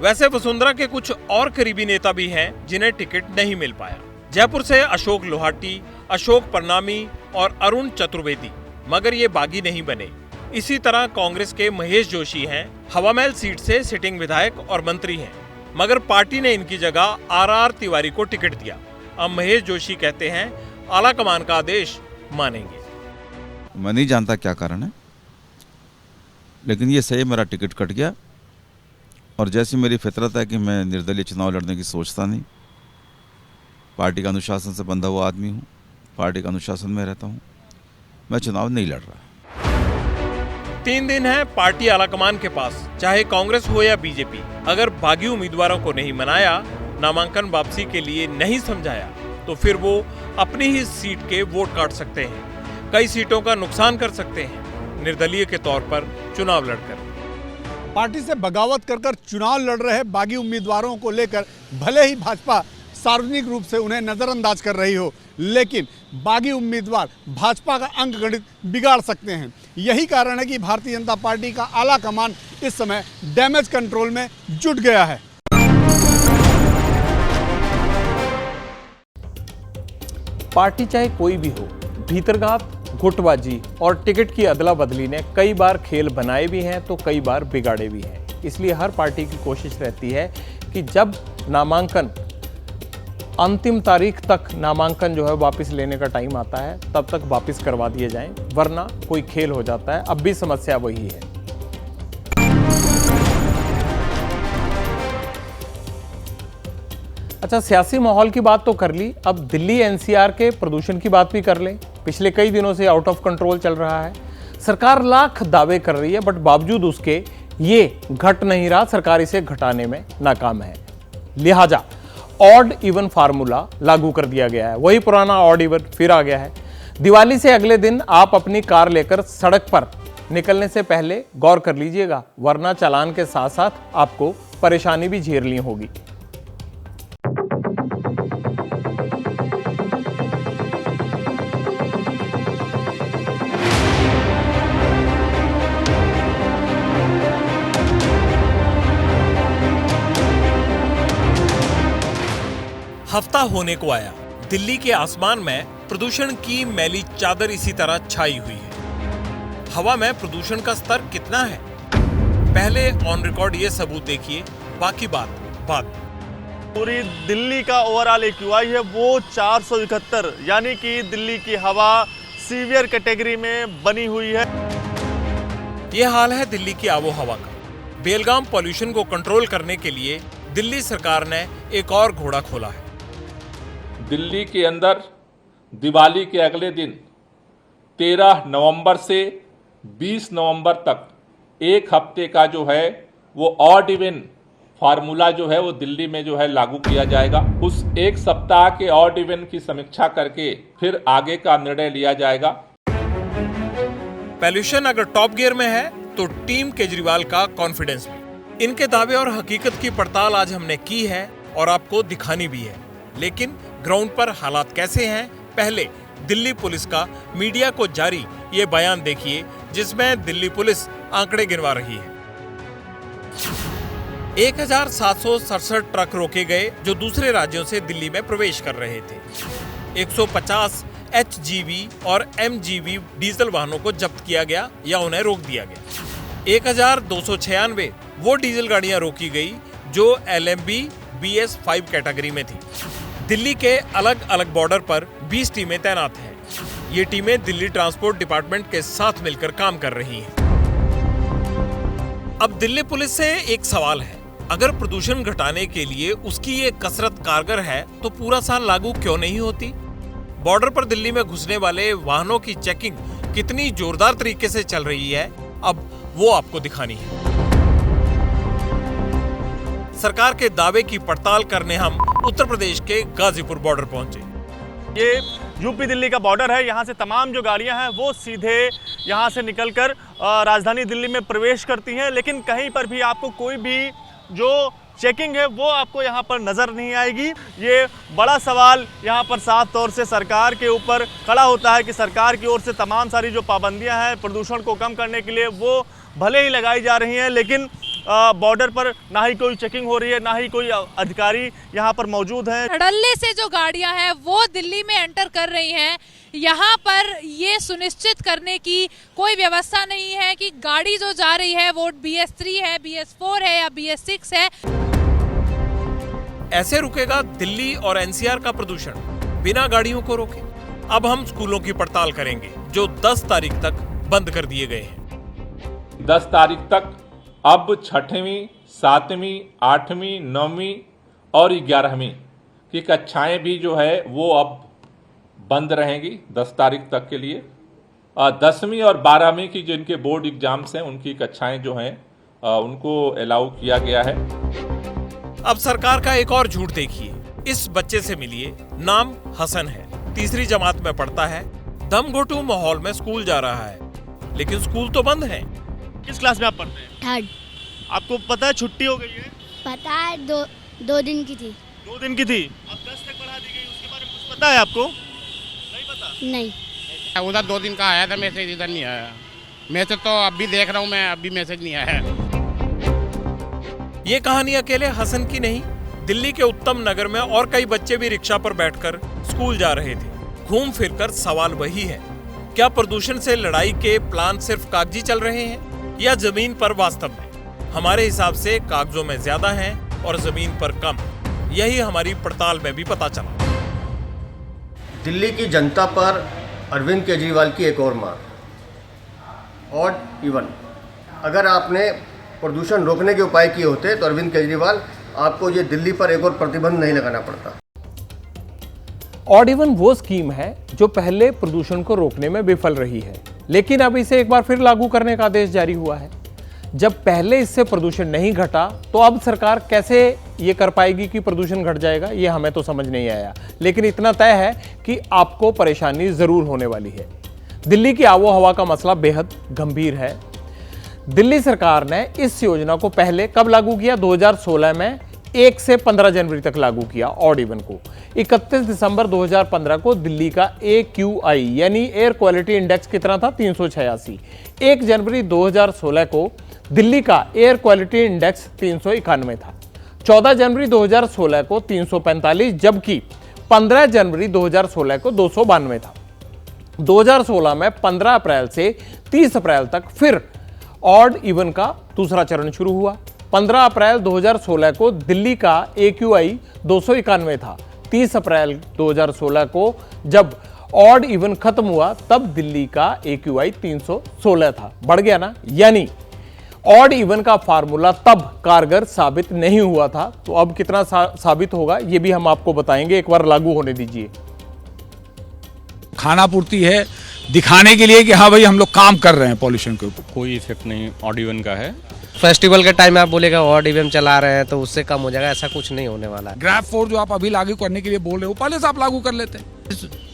वैसे वसुंधरा के कुछ और करीबी नेता भी हैं जिन्हें टिकट नहीं मिल पाया। जयपुर से अशोक लोहाटी, अशोक परनामी और अरुण चतुर्वेदी, मगर ये बागी नहीं बने। इसी तरह कांग्रेस के महेश जोशी हैं, हवामहल सीट से सिटिंग विधायक और मंत्री हैं, मगर पार्टी ने इनकी जगह आर तिवारी को टिकट दिया। अब महेश जोशी कहते हैं आलाकमान का आदेश मानेंगे।
मैं नहीं जानता क्या कारण है, लेकिन ये सही मेरा टिकट कट गया। और जैसी मेरी फितरत है कि मैं निर्दलीय चुनाव लड़ने की सोचता नहीं, पार्टी का अनुशासन से बंधा हुआ आदमी हूँ, पार्टी का अनुशासन में रहता हूँ, मैं चुनाव नहीं लड़ रहा।
3 दिन है पार्टी आलाकमान के पास, चाहे कांग्रेस हो या बीजेपी। अगर बागी उम्मीदवारों को नहीं मनाया, नामांकन वापसी के लिए नहीं समझाया, तो फिर वो अपनी ही सीट के वोट काट सकते हैं, कई सीटों का नुकसान कर सकते हैं, निर्दलीय के तौर पर चुनाव लड़कर।
पार्टी से बगावत कर चुनाव लड़ रहे बागी उम्मीदवारों को लेकर भले ही भाजपा सार्वजनिक रूप से उन्हें नजरअंदाज कर रही हो, लेकिन बागी उम्मीदवार भाजपा का अंकगणित बिगाड़ सकते हैं। यही कारण है कि भारतीय जनता पार्टी का आला कमान इस समय डैमेज कंट्रोल में जुट गया है।
पार्टी चाहे कोई भी हो, भीतरघात, गुटबाजी और टिकट की अदला बदली ने कई बार खेल बनाए भी हैं तो कई बार बिगाड़े भी हैं। इसलिए हर पार्टी की कोशिश रहती है कि जब नामांकन अंतिम तारीख तक नामांकन जो है वापस लेने का टाइम आता है तब तक वापस करवा दिए जाएं, वरना कोई खेल हो जाता है। अब भी समस्या वही है। अच्छा, सियासी माहौल की बात तो कर ली, अब दिल्ली एनसीआर के प्रदूषण की बात भी कर लें। पिछले कई दिनों से आउट ऑफ कंट्रोल चल रहा है। सरकार लाख दावे कर रही है, बट बावजूद उसके ये घट नहीं रहा। सरकार इसे घटाने में नाकाम है। लिहाजा ऑड इवन फार्मूला लागू कर दिया गया है। वही पुराना ऑड इवन फिर आ गया है। दिवाली से अगले दिन आप अपनी कार लेकर सड़क पर निकलने से पहले गौर कर लीजिएगा, वरना चालान के साथ साथ आपको परेशानी भी झेलनी होगी। हफ्ता होने को आया, दिल्ली के आसमान में प्रदूषण की मैली चादर इसी तरह छाई हुई है। हवा में प्रदूषण का स्तर कितना है, पहले ऑन रिकॉर्ड ये सबूत देखिए, बाकी बात बाद में।
पूरी दिल्ली का ओवरऑल AQI है वो 471, यानी कि दिल्ली की हवा सीवियर कैटेगरी में बनी हुई है।
ये हाल है दिल्ली की आबो हवा का। बेलगाम पॉल्यूशन को कंट्रोल करने के लिए दिल्ली सरकार ने एक और घोड़ा खोला है।
दिल्ली के अंदर दिवाली के अगले दिन 13 नवंबर से 20 नवंबर तक एक हफ्ते का जो है वो ऑड इवन फार्मूला जो है वो दिल्ली में जो है लागू किया जाएगा। उस एक सप्ताह के ऑड इवन की समीक्षा करके फिर आगे का निर्णय लिया जाएगा।
पॉल्यूशन अगर टॉप गियर में है तो टीम केजरीवाल का कॉन्फिडेंस भी। इनके दावे और हकीकत की पड़ताल आज हमने की है और आपको दिखानी भी है। लेकिन ग्राउंड पर हालात कैसे हैं, पहले दिल्ली पुलिस का मीडिया को जारी ये बयान देखिए, जिसमें दिल्ली पुलिस आंकड़े गिनवा रही है। 1767 ट्रक रोके गए जो दूसरे राज्यों से दिल्ली में प्रवेश कर रहे थे। 150 HGV और MGV डीजल वाहनों को जब्त किया गया या उन्हें रोक दिया गया। 1296 वो डीजल गाड़ियां रोकी गई जो LMB BS5 कैटेगरी में थी। दिल्ली के अलग अलग बॉर्डर पर 20 टीमें तैनात हैं। ये टीमें दिल्ली ट्रांसपोर्ट डिपार्टमेंट के साथ मिलकर काम कर रही हैं। अब दिल्ली पुलिस से एक सवाल है, अगर प्रदूषण घटाने के लिए उसकी ये कसरत कारगर है तो पूरा साल लागू क्यों नहीं होती? बॉर्डर पर दिल्ली में घुसने वाले वाहनों की चेकिंग कितनी जोरदार तरीके से चल रही है, अब वो आपको दिखानी है। सरकार के दावे की पड़ताल करने हम उत्तर प्रदेश के गाजीपुर बॉर्डर पहुंचे।
ये यूपी दिल्ली का बॉर्डर है। यहाँ से तमाम जो गाड़ियाँ हैं वो सीधे यहाँ से निकलकर राजधानी दिल्ली में प्रवेश करती हैं, लेकिन कहीं पर भी आपको कोई भी जो चेकिंग है वो आपको यहाँ पर नज़र नहीं आएगी। ये बड़ा सवाल यहाँ पर साफ तौर से सरकार के ऊपर खड़ा होता है कि सरकार की ओर से तमाम सारी जो पाबंदियाँ हैं प्रदूषण को कम करने के लिए वो भले ही लगाई जा रही हैं, लेकिन बॉर्डर पर ना ही कोई चेकिंग हो रही है, ना ही कोई अधिकारी यहाँ पर मौजूद हैं।
धड़ल्ले से जो गाड़ियाँ हैं वो दिल्ली में एंटर कर रही हैं, यहाँ पर ये सुनिश्चित करने की कोई व्यवस्था नहीं है कि गाड़ी जो जा रही है वो BS3 है, BS4 है या BS6 है।
ऐसे रुकेगा दिल्ली और NCR का प्रदूषण, बिना गाड़ियों को रोके। अब हम स्कूलों की पड़ताल करेंगे जो 10 तारीख तक बंद कर दिए गए हैं।
10 तारीख तक अब 6वीं, 7वीं, 8वीं, 9वीं और 11वीं की कक्षाएं भी जो है वो अब बंद रहेंगी 10 तारीख तक के लिए। 10वीं और 12वीं की जिनके बोर्ड एग्जाम्स हैं उनकी कक्षाएं जो हैं उनको अलाउ किया गया है।
अब सरकार का एक और झूठ देखिए। इस बच्चे से मिलिए, नाम हसन है, 3री जमात में पढ़ता है, दम घोटू माहौल में स्कूल जा रहा है, लेकिन स्कूल तो बंद है।
किस क्लास में आप पढ़ते हैं?
3rd।
आपको पता है छुट्टी हो गई है?
पता है, दो दिन की थी।
2 दिन की थी। अब 10 तक बढ़ा दी गई, उसके बारे में कुछ पता है आपको? नहीं पता?
नहीं।
उधर 2 दिन का आया था मैसेज, इधर नहीं आया। मैसेज तो अब भी देख रहा हूँ मैं, अभी मैसेज नहीं आया है।
ये कहानी अकेले हसन की नहीं, दिल्ली के उत्तम नगर में और कई बच्चे भी रिक्शा पर बैठकर स्कूल जा रहे थे। घूम फिरकर सवाल वही है, क्या प्रदूषण से लड़ाई के प्लान सिर्फ कागजी चल रहे हैं या जमीन पर वास्तव में? हमारे हिसाब से कागजों में ज्यादा हैं और जमीन पर कम। यही हमारी पड़ताल में भी पता चला।
दिल्ली की जनता पर अरविंद केजरीवाल की एक और मार, ऑड इवन। अगर आपने प्रदूषण रोकने के उपाय किए होते तो अरविंद केजरीवाल आपको ये दिल्ली पर एक और प्रतिबंध नहीं लगाना पड़ता।
ऑड इवन वो स्कीम है जो पहले प्रदूषण को रोकने में विफल रही है, लेकिन अब इसे एक बार फिर लागू करने का आदेश जारी हुआ है। जब पहले इससे प्रदूषण नहीं घटा तो अब सरकार कैसे ये कर पाएगी कि प्रदूषण घट जाएगा, ये हमें तो समझ नहीं आया। लेकिन इतना तय है कि आपको परेशानी जरूर होने वाली है। दिल्ली की आबो हवा का मसला बेहद गंभीर है। दिल्ली सरकार ने इस योजना को पहले कब लागू किया? 2016 में 1 से 15 जनवरी तक लागू किया ऑड इवन को। 31 दिसंबर 2015 को दिल्ली का AQI यानी एयर क्वालिटी इंडेक्स कितना था? 386। 1 जनवरी 2016 को दिल्ली का एयर क्वालिटी इंडेक्स 391 था। 14 जनवरी 2016 को 345, जबकि 15 जनवरी 2016 को 292 था। 2016 में 15 अप्रैल से 30 अप्रैल तक फिर ऑड इवन का दूसरा चरण शुरू हुआ। 15 अप्रैल 2016 को दिल्ली का AQI 291 था। 30 अप्रैल 2016 को जब ऑड इवन खत्म हुआ तब दिल्ली का AQI 316 था। बढ़ गया ना? यानी ऑड इवन का फार्मूला तब कारगर साबित नहीं हुआ था, तो अब कितना साबित होगा ये भी हम आपको बताएंगे। एक बार लागू होने दीजिए।
खाना पूर्ति है दिखाने के लिए कि हाँ भाई हम लोग काम कर रहे हैं पॉल्यूशन के ऊपर।
कोई इफेक्ट नहीं ऑड इवन का है।
फेस्टिवल के टाइम में आप बोलेगा ऑड इवन चला रहे हैं तो उससे कम हो जाएगा, ऐसा कुछ नहीं होने वाला है।
ग्रैब 4 जो आप अभी लागू करने के लिए बोल रहे हो पहले से आप लागू कर लेते।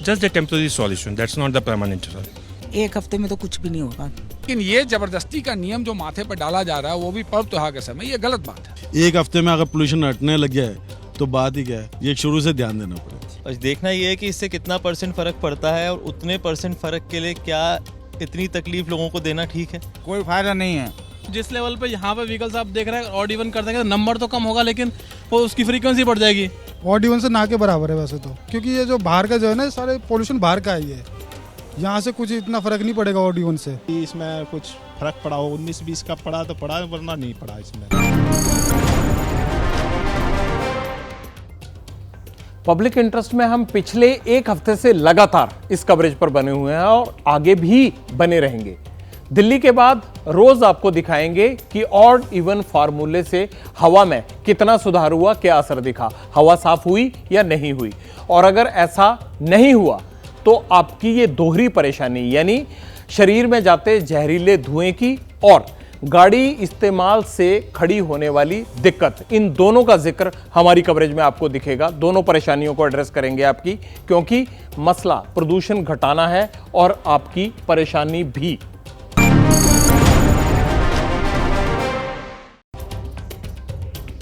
Just the temporary solution, that's not the permanent solution.
एक हफ्ते में तो कुछ भी नहीं होगा।
लेकिन ये जबरदस्ती का नियम जो माथे पर डाला जा रहा है वो भी पर्व त्योहार के समय, ये गलत बात है।
एक हफ्ते में अगर पोल्यूशन हटने लग गया है तो बात ही क्या है, ये शुरू से ध्यान देना पड़ेगा।
बस देखना ये है कि इससे कितना % फर्क पड़ता है और उतने % फर्क के लिए क्या इतनी तकलीफ लोगों को देना ठीक है?
कोई फायदा नहीं है।
जिस लेवल पे यहाँ पे व्हीकल्स आप देख रहे हैं ऑड इवन कर देंगे, नंबर तो कम होगा लेकिन वो उसकी फ्रीक्वेंसी बढ़ जाएगी।
ऑड इवन से ना के बराबर है वैसे तो, क्योंकि ये जो बाहर का जो है ना सारे पोल्यूशन बाहर का ही है। यहाँ से कुछ इतना फर्क नहीं पड़ेगा ऑड इवन से।
इसमें कुछ फर्क पड़ा हो, 19-20 का पड़ा तो पड़ा, वरना नहीं पड़ा इसमें।
पब्लिक इंटरेस्ट में हम पिछले एक हफ्ते से लगातार इस कवरेज पर बने हुए हैं और आगे भी बने रहेंगे। दिल्ली के बाद रोज आपको दिखाएंगे कि ऑड इवन फार्मूले से हवा में कितना सुधार हुआ, क्या असर दिखा, हवा साफ हुई या नहीं हुई। और अगर ऐसा नहीं हुआ तो आपकी ये दोहरी परेशानी यानी शरीर में जाते जहरीले धुएं की और गाड़ी इस्तेमाल से खड़ी होने वाली दिक्कत, इन दोनों का जिक्र हमारी कवरेज में आपको दिखेगा। दोनों परेशानियों को एड्रेस करेंगे आपकी, क्योंकि मसला प्रदूषण घटाना है और आपकी परेशानी भी।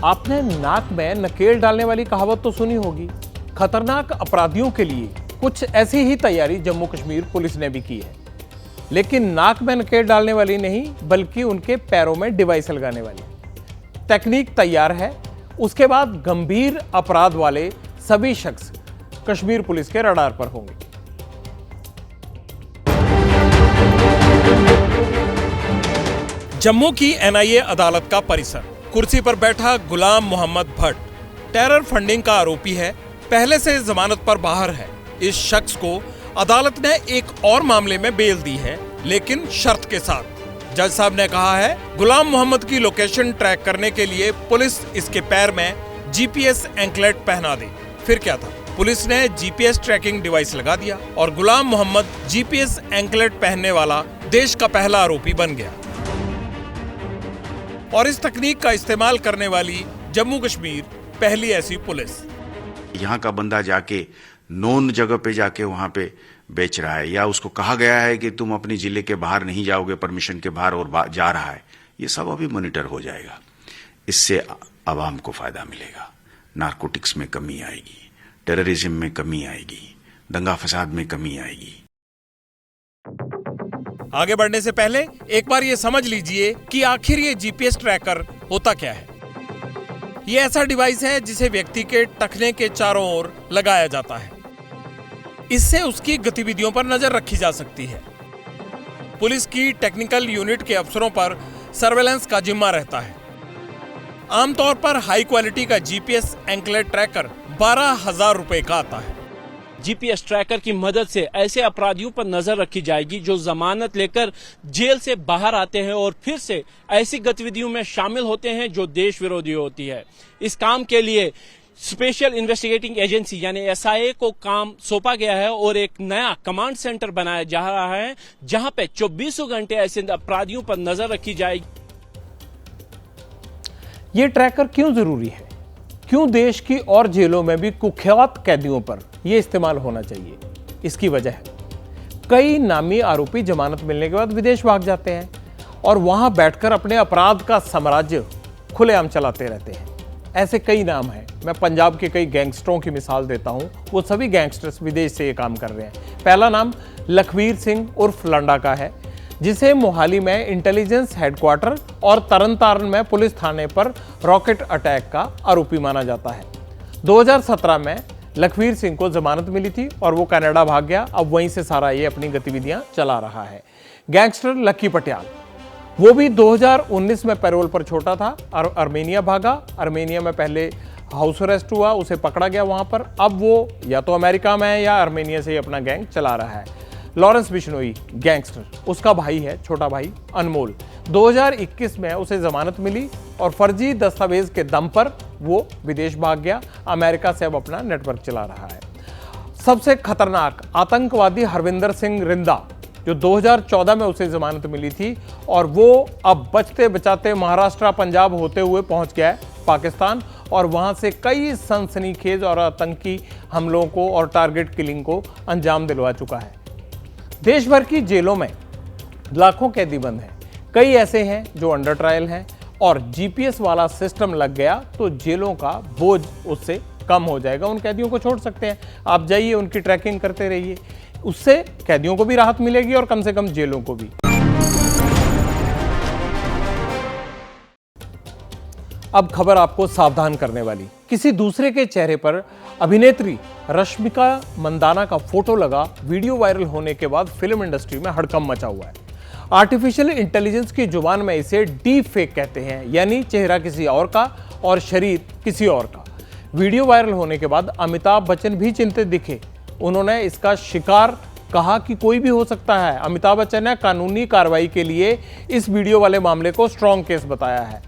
आपने नाक में नकेल डालने वाली कहावत तो सुनी होगी। खतरनाक अपराधियों के लिए कुछ ऐसी ही तैयारी जम्मू कश्मीर पुलिस ने भी की है, लेकिन नाक में नकेल डालने वाली नहीं बल्कि उनके पैरों में डिवाइस लगाने वाली। टेक्निक तैयार है, उसके बाद गंभीर अपराध वाले सभी शख्स कश्मीर पुलिस के रडार पर होंगे। जम्मू की NIA अदालत का परिसर, कुर्सी पर बैठा गुलाम मोहम्मद भट्ट टेरर फंडिंग का आरोपी है, पहले से जमानत पर बाहर है। इस शख्स को अदालत ने एक और मामले में बेल दी है, लेकिन शर्त के साथ। जज साहब ने कहा है गुलाम मोहम्मद की लोकेशन ट्रैक करने के लिए पुलिस इसके पैर में GPS एंकलेट पहना दे। फिर क्या था, पुलिस ने GPS ट्रैकिंग डिवाइस लगा दिया और गुलाम मोहम्मद GPS एंकलेट पहनने वाला देश का पहला आरोपी बन गया। और इस तकनीक का इस्तेमाल करने वाली जम्मू कश्मीर पहली ऐसी पुलिस।
यहाँ का बंदा जाके नोन जगह पे जाके वहां पे बेच रहा है, या उसको कहा गया है कि तुम अपनी जिले के बाहर नहीं जाओगे परमिशन के बाहर, और जा रहा है, ये सब अभी मॉनिटर हो जाएगा। इससे आवाम को फायदा मिलेगा, नारकोटिक्स में कमी आएगी, टेररिज्म में कमी आएगी, दंगा फसाद में कमी आएगी।
आगे बढ़ने से पहले एक बार ये समझ लीजिए कि आखिर ये GPS ट्रैकर होता क्या है। ये ऐसा डिवाइस है जिसे व्यक्ति के टखने के चारों ओर लगाया जाता है। इससे उसकी गतिविधियों पर नजर रखी जा सकती है। पुलिस की टेक्निकल यूनिट के अफसरों पर सर्वेलेंस का जिम्मा रहता है। आमतौर पर हाई क्वालिटी का जीपीएस एंकलेट ट्रैकर 12,000 रुपए का आता है।
जीपीएस ट्रैकर की मदद से ऐसे अपराधियों पर नजर रखी जाएगी जो जमानत लेकर जेल से बाहर आते हैं और फिर से ऐसी गतिविधियों में शामिल होते हैं जो देश विरोधी होती है। इस काम के लिए स्पेशल इन्वेस्टिगेटिंग एजेंसी यानी एसआईए को काम सौंपा गया है और एक नया कमांड सेंटर बनाया जा रहा है जहां पे 24 घंटे ऐसे अपराधियों पर नजर रखी जाएगी।
ये ट्रैकर क्यों जरूरी है? क्यों देश की और जेलों में भी कुख्यात कैदियों पर यह इस्तेमाल होना चाहिए? इसकी वजह है कई नामी आरोपी जमानत मिलने के बाद विदेश भाग जाते हैं और वहां बैठकर अपने अपराध का साम्राज्य खुलेआम चलाते रहते हैं। ऐसे कई नाम हैं। मैं पंजाब के कई गैंगस्टरों की मिसाल देता हूं। वो सभी गैंगस्टर्स विदेश से ये काम कर रहे हैं। पहला नाम लखवीर सिंह उर्फ लंडा का है, जिसे मोहाली में इंटेलिजेंस हेडक्वार्टर और तरनतारन में पुलिस थाने पर रॉकेट अटैक का आरोपी माना जाता है। 2017 में लखवीर सिंह को जमानत मिली थी और वो कनाडा भाग गया। अब वहीं से सारा ये अपनी गतिविधियां चला रहा है। गैंगस्टर लक्की पटियाल, वो भी 2019 में पैरोल पर छोटा था और आर्मेनिया भागा। आर्मेनिया में पहले हाउस अरेस्ट हुआ, उसे पकड़ा गया वहां पर। अब वो या तो अमेरिका में है या आर्मेनिया से ही अपना गैंग चला रहा है। लॉरेंस बिश्नोई गैंगस्टर, उसका भाई है, छोटा भाई अनमोल। 2021 में उसे जमानत मिली और फर्जी दस्तावेज के दम पर वो विदेश भाग गया। अमेरिका से अब अपना नेटवर्क चला रहा है। सबसे खतरनाक आतंकवादी हरविंदर सिंह रिंदा, जो 2014 में उसे जमानत मिली थी और वो अब बचते बचाते महाराष्ट्र पंजाब होते हुए पहुंच गया है पाकिस्तान और वहां से कई सनसनीखेज और आतंकी हमलों को और टारगेट किलिंग को अंजाम दिलवा चुका है। देश भर की जेलों में लाखों कैदी बंद हैं। कई ऐसे हैं जो अंडर ट्रायल हैं और जीपीएस वाला सिस्टम लग गया तो जेलों का बोझ उससे कम हो जाएगा। उन कैदियों को छोड़ सकते हैं। आप जाइए, उनकी ट्रैकिंग करते रहिए। उससे कैदियों को भी राहत मिलेगी और कम से कम जेलों को भी। अब खबर आपको सावधान करने वाली। किसी दूसरे के चेहरे पर अभिनेत्री रश्मिका मंदाना का फोटो लगा वीडियो वायरल होने के बाद फिल्म इंडस्ट्री में हड़कंप मचा हुआ है। आर्टिफिशियल इंटेलिजेंस की जुबान में इसे डीप फेक कहते हैं, यानी चेहरा किसी और का और शरीर किसी और का। वीडियो वायरल होने के बाद अमिताभ बच्चन भी चिंतित दिखे। उन्होंने इसका शिकार कहा कि कोई भी हो सकता है। अमिताभ बच्चन ने कानूनी कार्रवाई के लिए इस वीडियो वाले मामले को स्ट्रॉन्ग केस बताया है।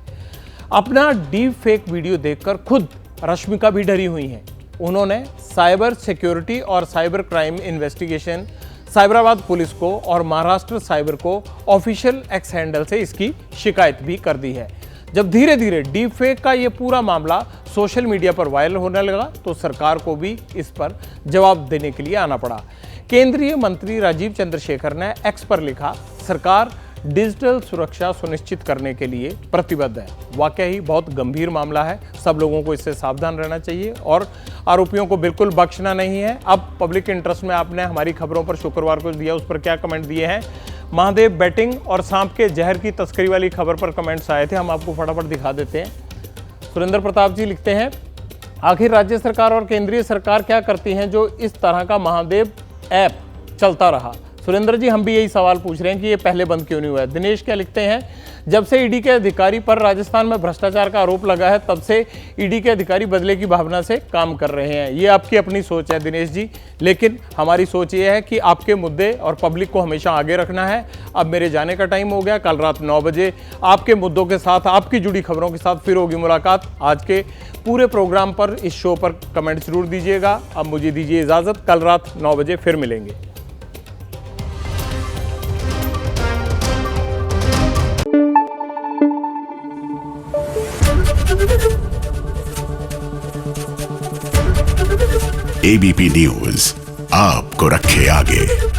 अपना डीप फेक वीडियो देखकर खुद रश्मिका भी डरी हुई हैं। उन्होंने साइबर सिक्योरिटी और cyber crime investigation, Cyberabad police को और महाराष्ट्र साइबर को ऑफिशियल एक्स हैंडल से इसकी शिकायत भी कर दी है। जब धीरे धीरे डीप फेक का ये पूरा मामला सोशल मीडिया पर वायरल होने लगा तो सरकार को भी इस पर जवाब देने के लिए आना पड़ा। केंद्रीय मंत्री राजीव चंद्रशेखर ने एक्स पर लिखा, सरकार डिजिटल सुरक्षा सुनिश्चित करने के लिए प्रतिबद्ध है। वाकई ही बहुत गंभीर मामला है। सब लोगों को इससे सावधान रहना चाहिए और आरोपियों को बिल्कुल बख्शना नहीं है। अब पब्लिक इंटरेस्ट में आपने हमारी खबरों पर शुक्रवार को दिया, उस पर क्या कमेंट दिए हैं? महादेव बैटिंग और सांप के जहर की तस्करी वाली खबर पर कमेंट्स आए थे, हम आपको फटाफट दिखा देते हैं। सुरेंद्र प्रताप जी लिखते हैं, आखिर राज्य सरकार और केंद्रीय सरकार क्या करती हैं जो इस तरह का महादेव ऐप चलता रहा? सुरेंद्र जी, हम भी यही सवाल पूछ रहे हैं कि ये पहले बंद क्यों नहीं हुआ है। दिनेश क्या लिखते हैं, जब से ईडी के अधिकारी पर राजस्थान में भ्रष्टाचार का आरोप लगा है तब से ईडी के अधिकारी बदले की भावना से काम कर रहे हैं। ये आपकी अपनी सोच है दिनेश जी, लेकिन हमारी सोच ये है कि आपके मुद्दे और पब्लिक को हमेशा आगे रखना है। अब मेरे जाने का टाइम हो गया। कल रात 9 बजे आपके मुद्दों के साथ, आपकी जुड़ी खबरों के साथ फिर होगी मुलाकात। आज के पूरे प्रोग्राम पर, इस शो पर कमेंट जरूर दीजिएगा। अब मुझे दीजिए इजाज़त, कल रात 9 बजे फिर मिलेंगे।
एबीपी न्यूज आपको रखे आगे।